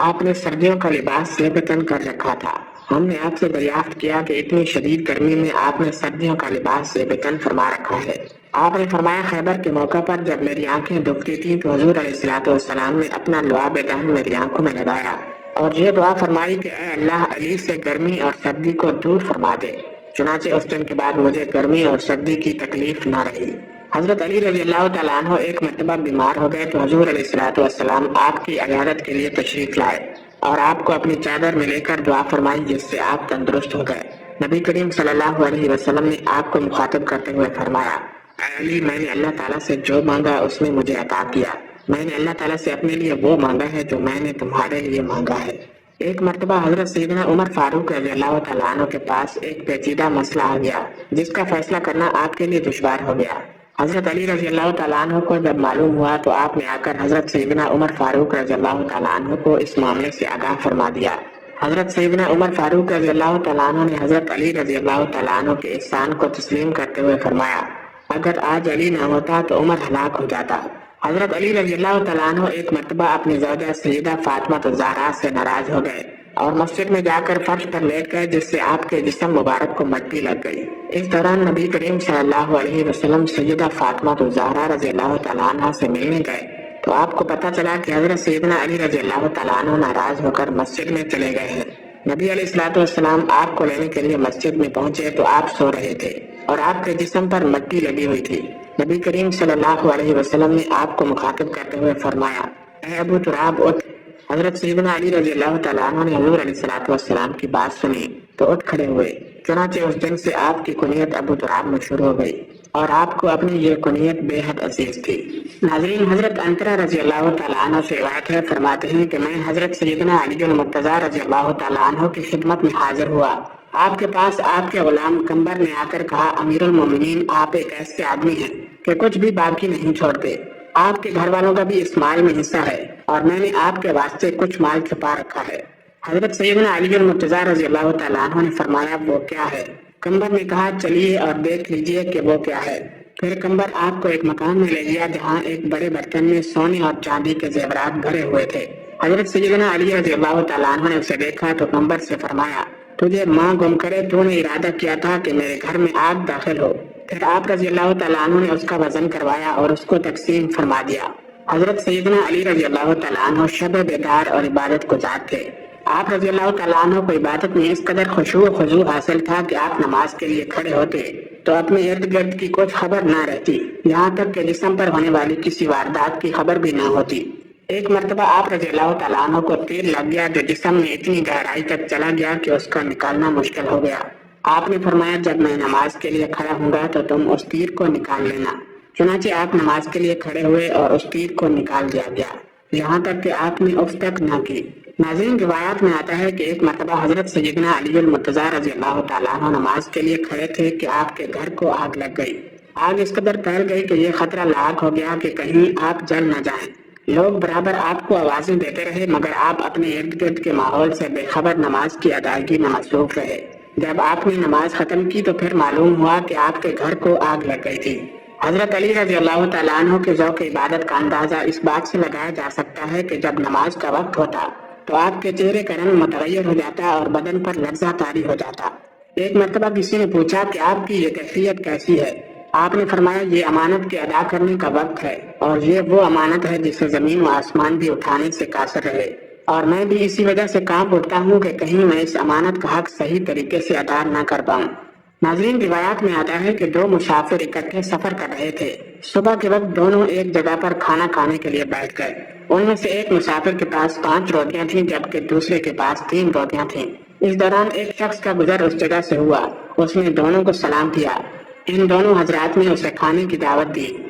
آپ نے سردیوں کا لباس زیب تن کر رکھا تھا۔ ہم نے آپ سے دریافت کیا کہ اتنی شدید گرمی میں آپ نے سردیوں کا لباس زیب تن فرما رکھا ہے۔ آپ نے فرمایا خیبر کے موقع پر جب میری آنکھیں دکھتی تھیں تو حضور علیہ السلام نے اپنا لعاب دہن میری آنکھوں میں لگایا اور یہ دعا فرمائی کہ اے اللہ علی سے گرمی اور سردی کو دور فرما دے۔ چنانچہ اس دن کے بعد مجھے گرمی اور سردی کی تکلیف نہ رہی۔ حضرت علی رضی اللہ تعالیٰ عنہ ایک مرتبہ بیمار ہو گئے تو حضور علیہ السلام آپ کی عیادت کے لیے تشریف لائے اور آپ کو اپنی چادر میں لے کر دعا فرمائی جس سے آپ تندرست ہو گئے۔ نبی کریم صلی اللہ علیہ وسلم نے آپ کو مخاطب کرتے ہوئے فرمایا، اے علی میں نے اللہ تعالیٰ سے جو مانگا اس نے مجھے عطا کیا۔ میں نے اللہ تعالیٰ سے اپنے لیے وہ مانگا ہے جو میں نے تمہارے لیے مانگا ہے۔ ایک مرتبہ حضرت سیدنا عمر فاروق رضی اللہ تعالیٰ عنہ کے پاس ایک پیچیدہ مسئلہ آ گیا جس کا فیصلہ کرنا آپ کے لیے دشوار ہو گیا۔ حضرت علی رضی اللہ تعالیٰ عنہ کو جب معلوم ہوا تو آپ نے آ کر حضرت سیدنا عمر فاروق رضی اللہ تعالیٰ عنہ کو اس معاملے سے آگاہ فرما دیا۔ حضرت سیدنا عمر فاروق رضی اللہ تعالیٰ عنہ نے حضرت علی رضی اللہ تعالیٰ عنہ کے احسان کو تسلیم کرتے ہوئے فرمایا، اگر آج علی نہ ہوتا تو عمر ہلاک ہو جاتا۔ حضرت علی رضی اللہ تعالیٰ عنہ ایک مرتبہ اپنی زوجہ سیدہ فاطمہ الزہرا سے ناراض ہو گئے اور مسجد میں جا کر فرش پر لیٹ گئے جس سے آپ کے جسم مبارک کو مٹی لگ گئی۔ اس دوران نبی کریم صلی اللہ علیہ وسلم سیدہ فاطمہ الزہرا رضی اللہ تعالیٰ عنہ سے ملنے گئے تو آپ کو پتہ چلا کہ حضرت سیدنا علی رضی اللہ تعالیٰ عنہ ناراض ہو کر مسجد میں چلے گئے ہیں۔ نبی علیہ السلام آپ کو لینے کے لیے مسجد میں پہنچے تو آپ سو رہے تھے اور آپ کے جسم پر مٹی لگی ہوئی تھی۔ نبی کریم صلی اللہ علیہ وسلم نے آپ کو مخاطب کرتے ہوئے فرمایا، اے ابو تراب اٹھ۔ حضرت سیدنا علی رضی اللہ تعالیٰ عنہ نے حضور علیہ السلام کی بات سنی تو اٹھ کھڑے ہوئے۔ چنانچہ اس دن سے آپ کی کنیت ابو تراب مشہور ہو گئی اور آپ کو اپنی یہ کنیت بے حد عزیز تھی۔ ناظرین، حضرت عنترہ رضی اللہ تعالیٰ عنہ سے روایت ہے، فرماتے ہیں کہ میں حضرت سیدنا علی المرتضیٰ رضی اللہ تعالیٰ عنہ کی خدمت میں حاضر ہوا۔ آپ کے پاس آپ کے غلام کمبر نے آ کر کہا، امیر المومنین آپ ایک ایسے آدمی ہیں کہ کچھ بھی باقی نہیں چھوڑتے۔ آپ کے گھر والوں کا بھی اس مال میں حصہ ہے اور میں نے آپ کے واسطے کچھ مال چھپا رکھا ہے۔ حضرت سیدنا علی المرتضیٰ رضی اللہ تعالیٰ عنہ نے فرمایا، وہ کیا ہے؟ کمبر نے کہا، چلیے اور دیکھ لیجئے کہ وہ کیا ہے۔ پھر کمبر آپ کو ایک مکان میں لے گیا جہاں ایک بڑے برتن میں سونے اور چاندی کے زیورات بھرے ہوئے تھے۔ حضرت سیدنا علی رضی اللہ تعالیٰ عنہ نے اسے دیکھا تو کمبر سے فرمایا، تجھے ماں گم کرے تو نے ارادہ کیا تھا کہ میرے گھر میں آگ داخل ہو۔ پھر آپ رضی اللہ تعالیٰ عنہ نے اس کا وزن کروایا اور اس کو تقسیم فرما دیا۔ حضرت سیدنا علی رضی اللہ تعالیٰ عنہ شب بیدار اور عبادت گزار تھے۔ آپ رضی اللہ تعالیٰ عنہ کو عبادت میں اس قدر خشوع و خضوع حاصل تھا کہ آپ نماز کے لیے کھڑے ہوتے تو اپنے ارد گرد کی کچھ خبر نہ رہتی، یہاں تک کہ جسم پر ہونے والی کسی واردات کی خبر بھی نہ ہوتی۔ ایک مرتبہ آپ رضی اللہ تعالیٰ عنہ کو تیر لگ گیا جو جسم میں اتنی گہرائی تک چلا گیا کہ اس کا نکالنا مشکل ہو گیا۔ آپ نے فرمایا، جب میں نماز کے لیے کھڑا ہوں گا تو تم اس تیر کو نکال لینا۔ چنانچہ آپ نماز کے لیے کھڑے ہوئے اور اس تیر کو نکال دیا گیا، یہاں تک کہ آپ نے اف تک نہ کی۔ ناظرین، روایات میں آتا ہے کہ ایک مرتبہ حضرت سیدنا علی المرتضیٰ رضی اللہ تعالیٰ عنہ نماز کے لیے کھڑے تھے کہ آپ کے گھر کو آگ لگ گئی۔ آگ اس قدر پھیل گئی کہ یہ خطرہ لاحق ہو گیا کہ کہیں آپ جل نہ جائیں۔ لوگ برابر آپ کو آوازیں دیتے رہے مگر آپ اپنے ارد گرد کے ماحول سے بے خبر نماز کی ادائیگی میں مصروف رہے۔ جب آپ نے نماز ختم کی تو پھر معلوم ہوا کہ آپ کے گھر کو آگ لگ گئی تھی۔ حضرت علی رضی اللہ تعالیٰ عنہ کے ذوق عبادت کا اندازہ اس بات سے لگایا جا سکتا ہے کہ جب نماز کا وقت ہوتا تو آپ کے چہرے کا رنگ متغیر ہو جاتا اور بدن پر لرزہ طاری ہو جاتا۔ ایک مرتبہ کسی نے پوچھا کہ آپ کی یہ کیفیت کیسی ہے؟ آپ نے فرمایا، یہ امانت کے ادا کرنے کا وقت ہے اور یہ وہ امانت ہے جسے زمین و آسمان بھی اٹھانے سے قاصر رہے، اور میں بھی اسی وجہ سے کانپ اٹھتا ہوں کہ کہیں میں اس امانت کا حق صحیح طریقے سے ادا نہ کر پاؤں۔ ناظرین، روایات میں آتا ہے کہ 2 مسافر اکٹھے سفر کر رہے تھے۔ صبح کے وقت دونوں ایک جگہ پر کھانا کھانے کے لیے بیٹھ گئے۔ ان میں سے ایک مسافر کے پاس 5 روٹیاں تھیں جبکہ دوسرے کے پاس 3 روٹیاں تھیں۔ اس دوران ایک شخص کا گزر اس جگہ سے ہوا، اس نے دونوں کو سلام کیا۔ ان دونوں حضرات نے اسے کھانے کی دعوت دی،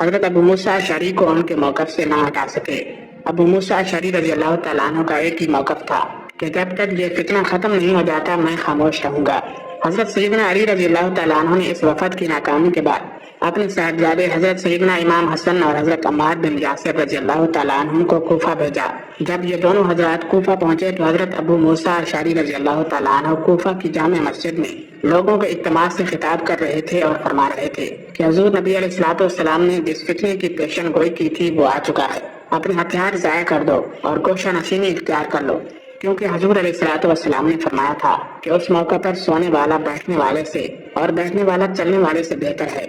حضرت ابو موسیٰ اشعری کو ان کے موقف سے نہ ہٹا سکے۔ ابو موسیٰ اشعری رضی اللہ تعالیٰ عنہ کا ایک ہی موقف تھا کہ جب تک یہ فتنہ ختم نہیں ہو جاتا میں خاموش رہوں گا۔ حضرت سیدنا علی رضی اللہ تعالیٰ عنہ نے اس وفد کی ناکامی کے بعد اپنے صاحبزادے حضرت سیدنا امام حسن اور حضرت عمار بن یاسر رضی اللہ تعالیٰ عنہ کو کوفہ بھیجا۔ جب یہ دونوں حضرات کوفہ پہنچے تو حضرت ابو موسیٰ اشعری رضی اللہ تعالیٰ عنہ کوفہ کی جامع مسجد میں لوگوں کو اجتماع سے خطاب کر رہے تھے اور فرما رہے تھے کہ حضور نبی علیہ الصلوۃ والسلام نے جس فتنے کی پیشن گوئی کی تھی وہ آ چکا ہے، اپنے ہتھیار ضائع کر دو اور گوشہ نشینی اختیار کر لو، کیونکہ حضور علیہ الصلوۃ والسلام نے فرمایا تھا کہ اس موقع پر سونے والا بیٹھنے والے سے اور بیٹھنے والا چلنے والے سے بہتر ہے۔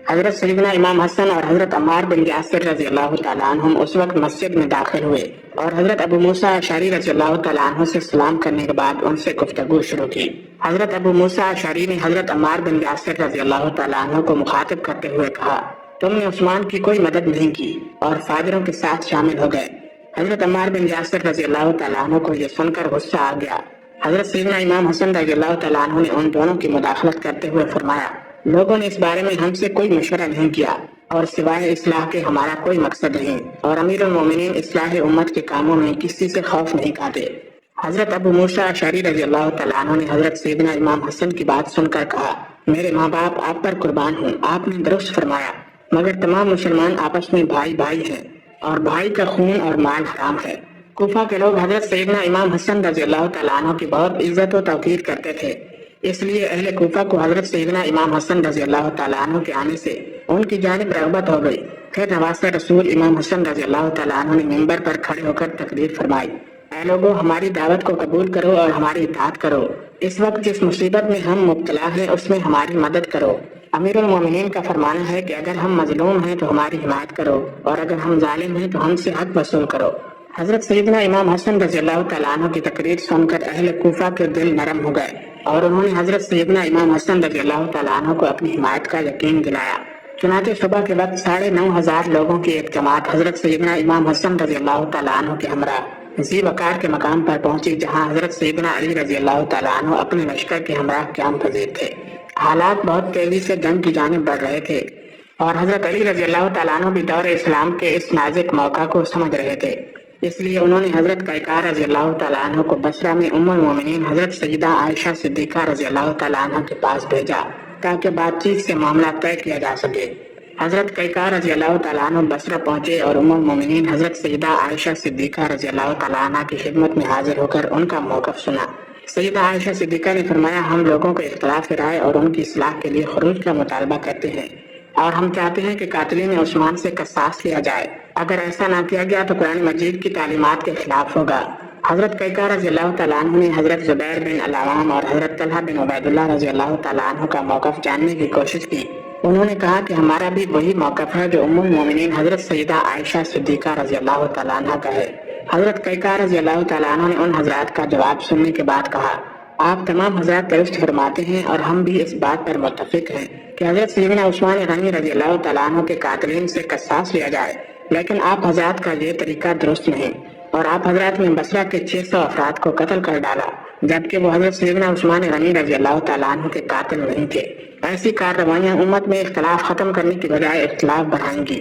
حضرت سیدنا امام حسن اور حضرت عمار بن یاسر رضی اللہ تعالیٰ عنہم اس وقت مسجد میں داخل ہوئے اور حضرت ابو موسیٰ اشعری رضی اللہ تعالیٰ عنہ سے سلام کرنے کے بعد ان سے گفتگو شروع کی۔ حضرت ابو موسیٰ اشعری نے حضرت عمار بن یاسر رضی اللہ تعالیٰ عنہ کو مخاطب کرتے ہوئے کہا، تم نے عثمان کی کوئی مدد نہیں کی اور فاجروں کے ساتھ شامل ہو گئے۔ حضرت عمار بن یاسر رضی اللہ تعالیٰ عنہ کو یہ سن کر غصہ آ گیا۔ حضرت سیدنا امام حسن رضی اللہ تعالیٰ عنہ نے ان دونوں کی مداخلت کرتے ہوئے فرمایا، لوگوں نے اس بارے میں ہم سے کوئی مشورہ نہیں کیا اور سوائے اصلاح کے ہمارا کوئی مقصد نہیں، اور امیر المومنین اصلاح امت کے کاموں میں کسی سے خوف نہیں کھاتے۔ حضرت ابو موسیٰ اشعری رضی اللہ تعالیٰ عنہ نے حضرت سیدنا امام حسن کی بات سن کر کہا، میرے ماں باپ آپ پر قربان ہوں، آپ نے درست فرمایا، مگر تمام مسلمان آپس میں بھائی بھائی ہیں اور بھائی کا خون اور مال حرام ہے۔ کوفہ کے لوگ حضرت سیدنا امام حسن رضی اللہ تعالیٰ عنہ کی بہت عزت و توقیر کرتے تھے، اس لیے اہل کوفہ کو حضرت سیدنا امام حسن رضی اللہ تعالیٰ عنہ کے آنے سے ان کی جانب رغبت ہو گئی۔ پھر نواسہ رسول امام حسن رضی اللہ تعالیٰ عنہ نے منبر پر کھڑے ہو کر تقریر فرمائی، اے لوگو ہماری دعوت کو قبول کرو اور ہماری اطاعت کرو، اس وقت جس مصیبت میں ہم مبتلا ہیں اس میں ہماری مدد کرو۔ امیر المومنین کا فرمانا ہے کہ اگر ہم مظلوم ہیں تو ہماری حمایت کرو اور اگر ہم ظالم ہیں تو ہم سے حق وصول کرو۔ حضرت سیدنا امام حسن رضی اللہ تعالیٰ عنہ کی تقریر سن کر اہل کوفہ کے دل نرم ہو گئے اور انہوں نے حضرت سیدنا امام حسن رضی اللہ تعالیٰ عنہ کو اپنی حمایت کا یقین دلایا۔ چنانچہ صبح کے وقت 9,500 لوگوں کی ایک جماعت حضرت سیدنا امام حسن رضی اللہ تعالیٰ عنہ کے ہمراہ ذی وقار کے مقام پر پہنچی، جہاں حضرت سیدنا علی رضی اللہ تعالیٰ عنہ اپنے لشکر کے ہمراہ قیام پذیر تھے۔ حالات بہت تیزی سے جنگ کی جانب بڑھ رہے تھے اور حضرت علی رضی اللہ تعالیٰ عنہ بھی دور اسلام کے اس نازک موقع کو سمجھ رہے تھے، اس لیے انہوں نے حضرت قیقار رضی اللہ تعالیٰ عنہ کو بصرہ میں ام المومنین حضرت سیدہ عائشہ صدیقہ رضی اللہ تعالیٰ عنہ کے پاس بھیجا تاکہ بات چیت سے معاملہ طے کیا جا سکے۔ حضرت قیقار رضی اللہ تعالیٰ عنہ بصرہ پہنچے اور ام المومنین حضرت سیدہ عائشہ صدیقہ رضی اللہ تعالیٰ عنہ کی خدمت میں حاضر ہو کر ان کا موقف سنا۔ سیدہ عائشہ صدیقہ نے فرمایا، ہم لوگوں کو اختلاف رائے اور ان کی اصلاح کے لیے خروج کا مطالبہ کرتے ہیں اور ہم چاہتے ہیں کہ قاتلین عثمان سے قصاص لیا جائے، اگر ایسا نہ کیا گیا تو قرآن مجید کی تعلیمات کے خلاف ہوگا۔ حضرت قیقار رضی اللہ تعالیٰ عنہ نے حضرت زبیر بن العوام اور حضرت طلحہ بن عبید اللہ رضی اللہ تعالیٰ عنہ کا موقف جاننے کی کوشش کی۔ انہوں نے کہا کہ ہمارا بھی وہی موقف ہے جو ام المومنین حضرت سیدہ عائشہ صدیقہ رضی اللہ تعالیٰ عنہ کا ہے۔ حضرت قیقار رضی اللہ تعالیٰ عنہ نے ان حضرات کا جواب سننے کے بعد کہا، آپ تمام حضرات درست فرماتے ہیں اور ہم بھی اس بات پر متفق ہیں کہ حضرت سیدنا عثمان غنی رضی اللہ تعالیٰ عنہ کے قاتلین سے قصاص لیا جائے، لیکن آپ حضرات کا یہ طریقہ درست نہیں، اور آپ حضرات نے بصرہ کے 600 افراد کو قتل کر ڈالا جبکہ وہ حضرت سیدنا عثمان غنی رضی اللہ تعالیٰ عنہ کے قاتل نہیں تھے۔ ایسی کارروائیاں امت میں اختلاف ختم کرنے کی بجائے اختلاف بڑھائیں گی۔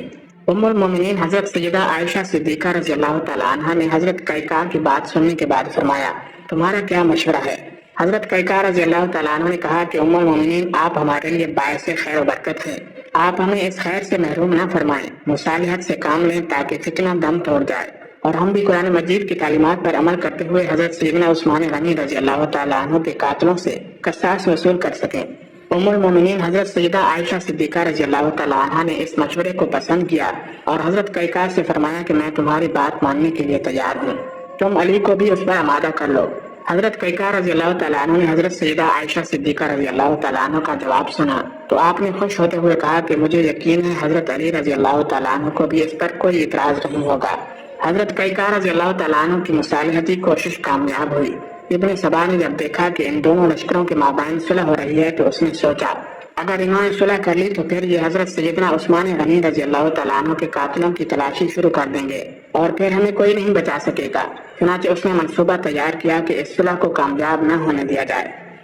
ام المومنین حضرت سیدہ عائشہ صدیقہ رضی اللہ تعالیٰ عنہ نے حضرت قیقار کی بات سننے کے بعد فرمایا، تمہارا کیا مشورہ ہے؟ حضرت قیقار رضی اللہ تعالیٰ عنہ نے کہا کہ ام المومنین آپ ہمارے لیے باعث خیر و برکت ہیں، آپ ہمیں اس خیر سے محروم نہ فرمائیں، مصالحت سے کام لیں تاکہ فتنہ دم توڑ جائے اور ہم بھی قرآن مجید کی تعلیمات پر عمل کرتے ہوئے حضرت سیدنا عثمان غنی رضی اللہ تعالیٰ عنہ کے قاتلوں سے قصاص وصول کر سکیں۔ ام المومنین حضرت سیدہ عائشہ صدیقہ رضی اللہ تعالیٰ عنہ نے اس مشورے کو پسند کیا اور حضرت قیقار سے فرمایا کہ میں تمہاری بات ماننے کے لیے تیار ہوں، تم علی کو بھی اس پر آمادہ کر لو۔ حضرت قیقار رضی اللہ تعالیٰ عنہ نے حضرت سیدہ عائشہ صدیقہ رضی اللہ تعالیٰ عنہ کا جواب سنا تو آپ نے خوش ہوتے ہوئے کہا کہ مجھے یقین ہے حضرت علی رضی اللہ تعالیٰ عنہ کو بھی اس پر کوئی اعتراض نہیں ہوگا۔ حضرت قیقار رضی اللہ تعالیٰ عنہ کی مصالحتی کوشش کامیاب ہوئی۔ ابن سبا نے جب دیکھا کہ ان دونوں لشکروں کے مابین صلح ہو رہی ہے تو اس نے سوچا اگر انہوں نے صلح کر لی تو پھر یہ حضرت سیدنا عثمان غنی رضی اللہ تعالیٰ عنہ کے قاتلوں کی تلاشی شروع کر دیں گے اور پھر ہمیں کوئی نہیں بچا سکے گا۔ چنانچہ اس نے منصوبہ تیار کیا کہ اس صلح کو کامیاب نہ ہونے دیا جائے۔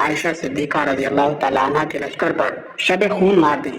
عائشہ صدیقہ رضی اللہ تعالیٰ عنہ کے لشکر پر شب خون مار دیں۔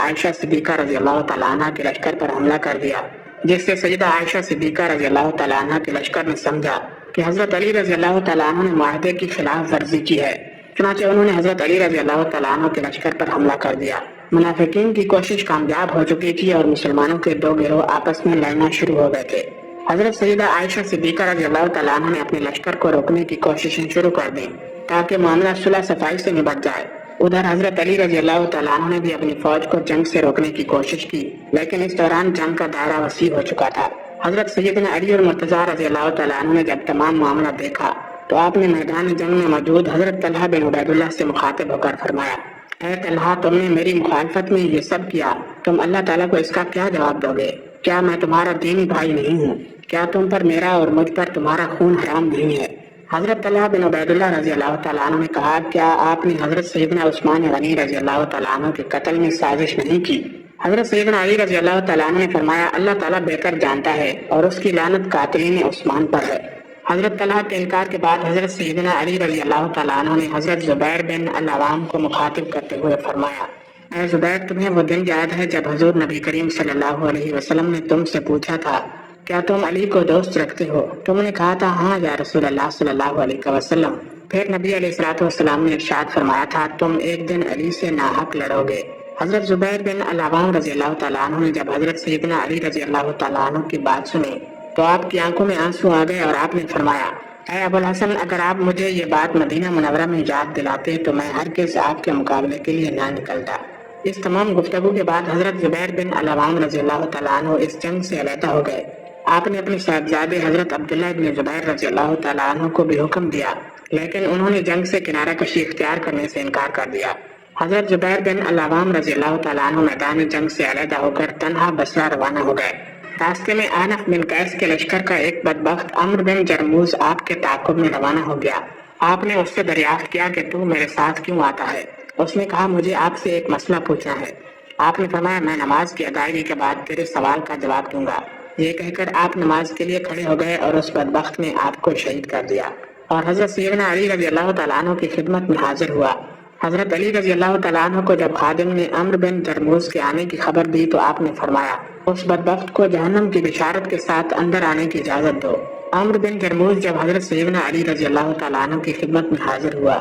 عائشہ صدیقہ رضی اللہ تعالیٰ عنہ کے لشکر پر حملہ کر دیا، جس سے سیدہ عائشہ صدیقہ رضی اللہ تعالیٰ عنہ کے لشکر نے سمجھا کہ حضرت علی رضی اللہ تعالیٰ عنہ نے معاہدے کی خلاف ورزی کی ہے، چنانچہ انہوں نے حضرت علی رضی اللہ تعالیٰ عنہ کے لشکر پر حملہ کر دیا۔ منافقین کی کوشش کامیاب ہو چکی تھی اور مسلمانوں کے دو گروہ آپس میں لڑنا شروع ہو گئے تھے۔ حضرت سیدہ عائشہ صدیقہ رضی اللہ تعالیٰ عنہ نے اپنے لشکر کو روکنے کی کوششیں شروع کر دیں تاکہ معاملہ صلح صفائی سے نبٹ جائے۔ ادھر حضرت علی رضی اللہ تعالیٰ عنہ نے بھی اپنی فوج کو جنگ سے روکنے کی کوشش کی، لیکن اس دوران جنگ کا دائرہ وسیع ہو چکا تھا۔ حضرت سیدنا علی اور مرتضیٰ رضی اللہ تعالیٰ عنہ نے جب تمام معاملہ دیکھا تو آپ نے میدان جنگ میں موجود حضرت طلحہ بن عبید اللہ سے مخاطب ہو کر فرمایا، اے طلحہ، تم نے میری مخالفت میں یہ سب کیا، تم اللہ تعالیٰ کو اس کا کیا جواب دو گے؟ کیا میں تمہارا دینی بھائی نہیں ہوں؟ کیا تم پر میرا اور مجھ پر تمہارا خون حرام نہیں ہے؟ حضرت طلحہ بن عبید اللہ رضی اللہ تعالیٰ عنہ نے کہا، کیا آپ نے حضرت سیدنا عثمان غنی رضی اللہ تعالیٰ عنہ کے قتل میں سازش نہیں کی؟ حضرت سیدنا علی رضی اللہ تعالیٰ عنہ نے فرمایا، اللہ تعالیٰ بہتر جانتا ہے اور اس کی لعنت قاتلین عثمان پر ہے۔ حضرت طلحہ کے انکار کے بعد حضرت سیدنا علی رضی اللہ تعالیٰ عنہ نے حضرت زبیر بن العوام کو مخاطب کرتے ہوئے فرمایا، اے زبیر، تمہیں وہ دن یاد ہے جب حضور نبی کریم صلی اللہ علیہ وسلم نے تم سے پوچھا تھا کیا تم علی کو دوست رکھتے ہو؟ تم نے کہا تھا ہاں یا رسول اللہ صلی اللہ علیہ وسلم۔ پھر نبی علیہ الصلوۃ والسلام نے ارشاد فرمایا تھا، تم ایک دن علی سے ناحق لڑو گے۔ حضرت زبیر بن العوام رضی اللہ تعالیٰ عنہ نے جب حضرت سیدنا علی رضی اللہ تعالیٰ عنہ کی بات سنی تو آپ کی آنکھوں میں آنسو آ گئے اور آپ نے فرمایا، اے ابو الحسن، اگر آپ مجھے یہ بات مدینہ منورہ میں یاد دلاتے تو میں ہرگز آپ کے مقابلے کے لیے نہ نکلتا۔ اس تمام گفتگو کے بعد حضرت زبیر بن العوام رضی اللہ تعالیٰ عنہ اس جنگ سے علیحدہ ہو گئے۔ آپ نے اپنے صاحبزادے حضرت عبداللہ بن زبیر رضی اللہ تعالیٰ عنہ کو بھی حکم دیا، لیکن انہوں نے جنگ سے کنارہ کشی اختیار کرنے سے انکار کر دیا۔ حضرت زبیر بن العوام رضی اللہ تعالیٰ عنہ میدان جنگ سے علیحدہ ہو کر تنہا بصرہ روانہ ہو گئے۔ راستے میں آنف بن قیس کے لشکر کا ایک بدبخت عمرو بن جرموز آپ کے تعاقب میں روانہ ہو گیا۔ آپ نے اس سے دریافت کیا کہ تو میرے ساتھ کیوں آتا ہے؟ اس نے کہا، مجھے آپ سے ایک مسئلہ پوچھنا ہے۔ آپ نے فرمایا، میں نماز کی ادائیگی کے بعد تیرے سوال کا جواب دوں گا۔ یہ کہہ کر آپ نماز کے لیے کھڑے ہو گئے اور اس بدبخت نے آپ کو شہید کر دیا اور حضرت سیدنا علی رضی اللہ تعالیٰ عنہ کی خدمت میں حاضر ہوا۔ حضرت علی رضی اللہ تعالیٰ عنہ کو جب خادم نے عمرو بن جرموز کے آنے کی خبر دی تو آپ نے فرمایا، اس بدبخت کو جہنم کی بشارت کے ساتھ اندر آنے کی اجازت دو۔ عمرو بن جرموز جب حضرت سیدنا علی رضی اللہ تعالیٰ عنہ کی خدمت میں حاضر ہوا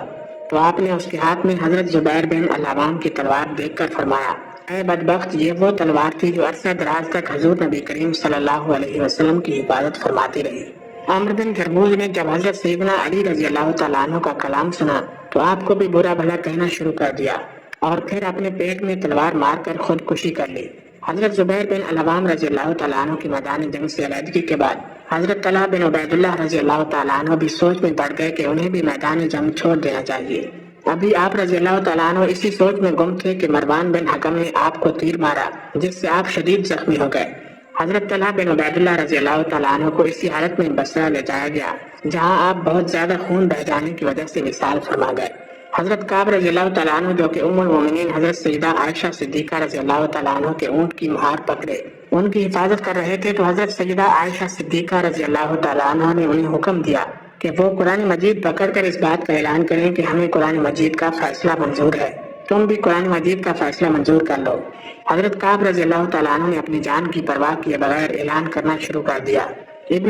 تو آپ نے اس کے ہاتھ میں حضرت زبیر بن العوام کی تلوار دیکھ کر فرمایا، اے بدبخت، یہ وہ تلوار تھی جو عرصہ دراز تک حضور نبی کریم صلی اللہ علیہ وسلم کی حفاظت فرماتی رہی۔ عمرو بن جرموز نے جب حضرت سیدنا علی رضی اللہ تعالیٰ عنہ کا کلام سنا تو آپ کو بھی برا بھلا کہنا شروع کر دیا اور پھر اپنے پیٹ میں تلوار مار کر خودکشی کر لی۔ حضرت زبیر بن العوام رضی اللہ تعالیٰ عنہ کی میدان جنگ سے علیحدگی کے بعد حضرت طلحہ بن عبید اللہ رضی اللہ تعالیٰ عنہ بھی سوچ میں پڑ گئے کہ انہیں بھی میدان جنگ چھوڑ دینا چاہیے۔ ابھی آپ رضی اللہ تعالیٰ عنہ اسی سوچ میں گم تھے کہ مروان بن حکم نے آپ کو تیر مارا جس سے آپ شدید زخمی ہو گئے۔ حضرت طلحہ بن عبید اللہ رضی اللہ تعالیٰ عنہ کو اسی حالت میں بصرہ لے جایا گیا جہاں آپ بہت زیادہ خون بہہ جانے کی وجہ سے وصال فرما گئے۔ حضرت کعب رضی اللہ تعالیٰ عنہ جو کہ ام المومنین حضرت سیدہ عائشہ صدیقہ رضی اللہ تعالیٰ عنہ کے اونٹ کی مہار پکڑے ان کی حفاظت کر رہے تھے تو حضرت سیدہ عائشہ صدیقہ رضی اللہ تعالیٰ عنہ نے انہیں حکم دیا کہ وہ قرآن مجید پکڑ کر اس بات کا اعلان کریں کہ ہمیں قرآن مجید کا فیصلہ منظور ہے، تم بھی قرآن مجید کا فیصلہ منظور کر لو۔ حضرت کعب رضی اللہ تعالیٰ عنہ نے اپنی جان کی پرواہ کیے بغیر اعلان کرنا شروع کر دیا۔ ابن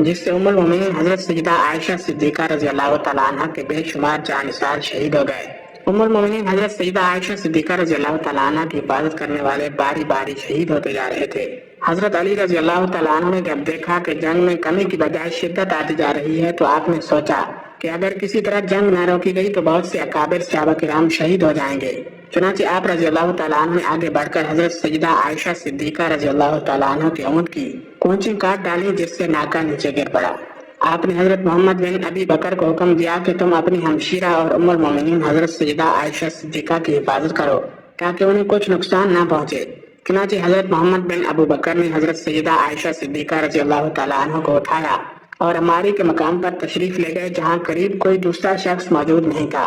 جس سے ام المومنین حضرت سیدہ عائشہ صدیقہ رضی اللہ تعالیٰ عنہ کے بے شمار جانثار شہید ہو گئے۔ ام المومنین حضرت سیدہ عائشہ صدیقہ رضی اللہ تعالیٰ عنہ کی حفاظت کرنے والے باری باری شہید ہوتے جا رہے تھے۔ حضرت علی رضی اللہ تعالیٰ عنہ نے جب دیکھا کہ جنگ میں کمی کی بجائے شدت آتی جا رہی ہے تو آپ نے سوچا کہ اگر کسی طرح جنگ نہ روکی گئی تو بہت سے اکابر صحابہ کرام شہید ہو جائیں گے۔ چنانچہ آپ رضی اللہ تعالیٰ عنہ نے آگے بڑھ کر حضرت سیدہ عائشہ صدیقہ رضی اللہ تعالیٰ عنہ کے اونٹ کی کونچیں کاٹ ڈالی جس سے ناکا نیچے گر پڑا۔ آپ نے حضرت محمد بن ابی بکر کو حکم دیا کہ تم اپنی ہمشیرہ اور ام المومنین حضرت سیدہ عائشہ صدیقہ کی حفاظت کرو تاکہ انہیں کچھ نقصان نہ پہنچے۔ چنانچہ حضرت محمد بن ابو بکر نے حضرت سیدہ عائشہ صدیقہ رضی اللہ تعالیٰ عنہ کو اٹھایا اور عماری کے مقام پر تشریف لے گئے جہاں قریب کوئی دوسرا شخص موجود نہیں تھا،